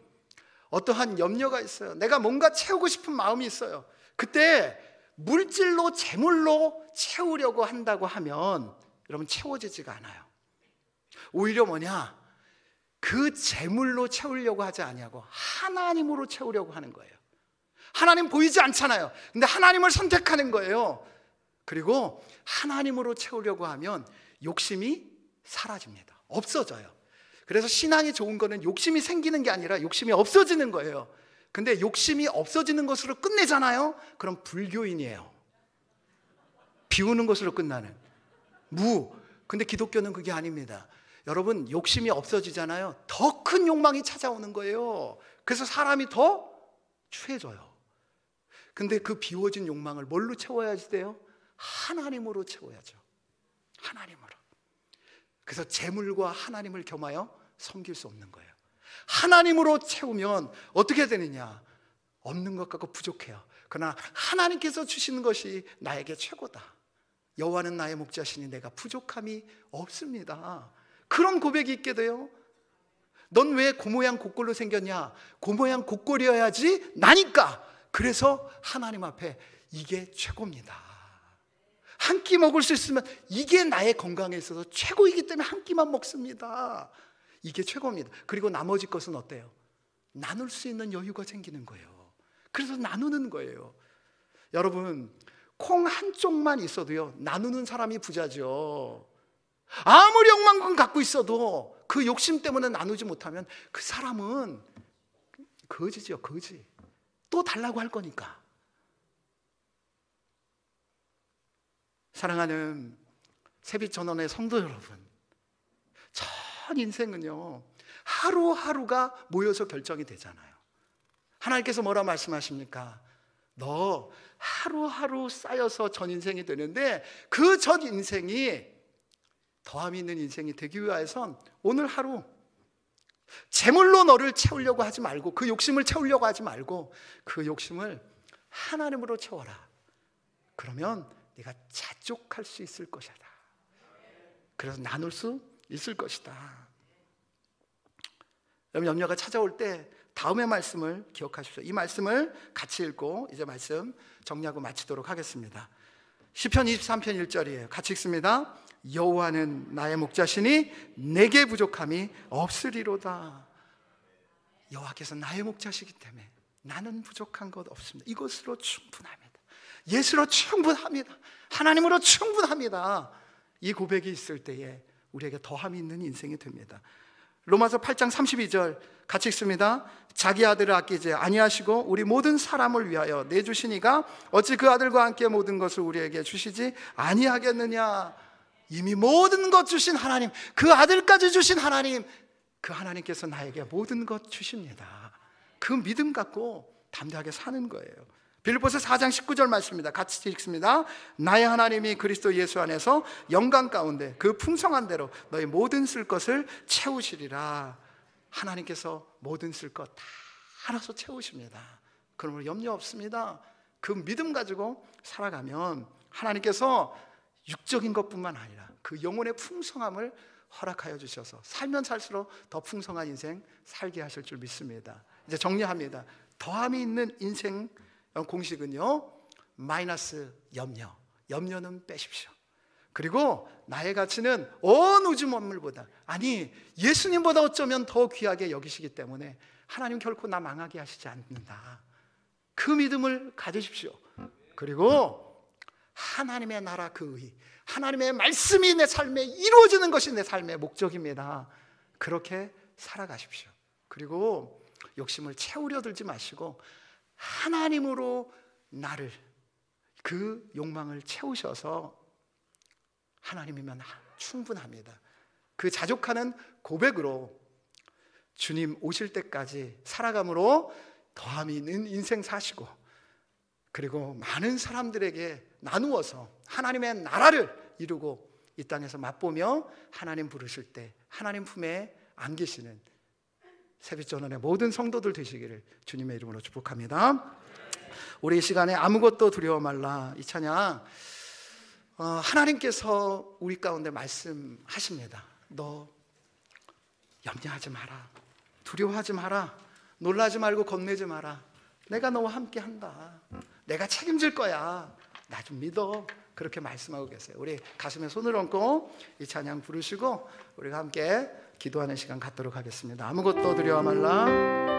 어떠한 염려가 있어요. 내가 뭔가 채우고 싶은 마음이 있어요. 그때 물질로, 재물로 채우려고 한다고 하면 여러분 채워지지가 않아요. 오히려 뭐냐? 그 재물로 채우려고 하지 아니하고 하나님으로 채우려고 하는 거예요. 하나님 보이지 않잖아요. 근데 하나님을 선택하는 거예요. 그리고 하나님으로 채우려고 하면 욕심이 사라집니다. 없어져요. 그래서 신앙이 좋은 거는 욕심이 생기는 게 아니라 욕심이 없어지는 거예요. 근데 욕심이 없어지는 것으로 끝내잖아요. 그럼 불교인이에요. 비우는 것으로 끝나는 근데 기독교는 그게 아닙니다. 여러분, 욕심이 없어지잖아요. 더 큰 욕망이 찾아오는 거예요. 그래서 사람이 더 추해져요. 근데 그 비워진 욕망을 뭘로 채워야지 돼요? 하나님으로 채워야죠. 하나님으로. 그래서 재물과 하나님을 겸하여 섬길 수 없는 거예요. 하나님으로 채우면 어떻게 되느냐? 없는 것 같고 부족해요. 그러나 하나님께서 주시는 것이 나에게 최고다. 여호와는 나의 목자시니 내가 부족함이 없습니다. 그런 고백이 있게 돼요. 넌 왜 그 모양 곡골로 생겼냐? 그 모양 곡골이어야지 나니까. 그래서 하나님 앞에 이게 최고입니다. 한 끼 먹을 수 있으면 이게 나의 건강에 있어서 최고이기 때문에 한 끼만 먹습니다. 이게 최고입니다. 그리고 나머지 것은 어때요? 나눌 수 있는 여유가 생기는 거예요. 그래서 나누는 거예요. 여러분, 콩 한쪽만 있어도요 나누는 사람이 부자죠. 아무리 억만큼 갖고 있어도 그 욕심 때문에 나누지 못하면 그 사람은 거지죠, 거지. 또 달라고 할 거니까. 사랑하는 세빛전원의 성도 여러분, 전 인생은요 하루하루가 모여서 결정이 되잖아요. 하나님께서 뭐라 말씀하십니까? 너 하루하루 쌓여서 전 인생이 되는데 그 전 인생이 더함이 있는 인생이 되기 위해선 오늘 하루 재물로 너를 채우려고 하지 말고, 그 욕심을 채우려고 하지 말고 그 욕심을 하나님으로 채워라. 그러면 네가 자족할 수 있을 것이다. 그래서 나눌 수 있을 것이다. 여러분, 염려가 찾아올 때 다음의 말씀을 기억하십시오. 이 말씀을 같이 읽고 이제 말씀 정리하고 마치도록 하겠습니다. 시편 23편 1절이에요. 같이 읽습니다. 여호와는 나의 목자시니 내게 부족함이 없으리로다. 여호와께서 나의 목자시기 때문에 나는 부족한 것 없습니다. 이것으로 충분합니다. 예수로 충분합니다. 하나님으로 충분합니다. 이 고백이 있을 때에 우리에게 더함이 있는 인생이 됩니다. 로마서 8장 32절 같이 읽습니다. 자기 아들을 아끼지 아니하시고 우리 모든 사람을 위하여 내주시니가 어찌 그 아들과 함께 모든 것을 우리에게 주시지 아니하겠느냐. 이미 모든 것 주신 하나님, 그 아들까지 주신 하나님, 그 하나님께서 나에게 모든 것 주십니다. 그 믿음 갖고 담대하게 사는 거예요. 빌립보서 4장 19절 말씀입니다. 같이 읽습니다. 나의 하나님이 그리스도 예수 안에서 영광 가운데 그 풍성한 대로 너희 모든 쓸 것을 채우시리라. 하나님께서 모든 쓸 것 다 알아서 채우십니다. 그러므로 염려 없습니다. 그 믿음 가지고 살아가면 하나님께서 육적인 것뿐만 아니라 그 영혼의 풍성함을 허락하여 주셔서 살면 살수록 더 풍성한 인생 살게 하실 줄 믿습니다. 이제 정리합니다. 더함이 있는 인생 공식은요, 마이너스 염려, 염려는 빼십시오. 그리고 나의 가치는 어느 우주 만물보다, 아니 예수님보다 어쩌면 더 귀하게 여기시기 때문에 하나님 결코 나 망하게 하시지 않는다. 그 믿음을 가지십시오. 그리고 하나님의 나라 그 의, 하나님의 말씀이 내 삶에 이루어지는 것이 내 삶의 목적입니다. 그렇게 살아가십시오. 그리고 욕심을 채우려 들지 마시고 하나님으로 나를, 그 욕망을 채우셔서 하나님이면 충분합니다. 그 자족하는 고백으로 주님 오실 때까지 살아감으로 더함이 있는 인생 사시고, 그리고 많은 사람들에게 나누어서 하나님의 나라를 이루고 이 땅에서 맛보며 하나님 부르실 때 하나님 품에 안기시는 세빛전원의 모든 성도들 되시기를 주님의 이름으로 축복합니다. 우리 이 시간에 아무것도 두려워 말라, 이 찬양 하나님께서 우리 가운데 말씀하십니다. 너 염려하지 마라, 두려워하지 마라, 놀라지 말고 겁내지 마라. 내가 너와 함께 한다. 내가 책임질 거야. 나 좀 믿어. 그렇게 말씀하고 계세요. 우리 가슴에 손을 얹고 이 찬양 부르시고 우리가 함께 기도하는 시간 갖도록 하겠습니다. 아무것도 두려워 말라.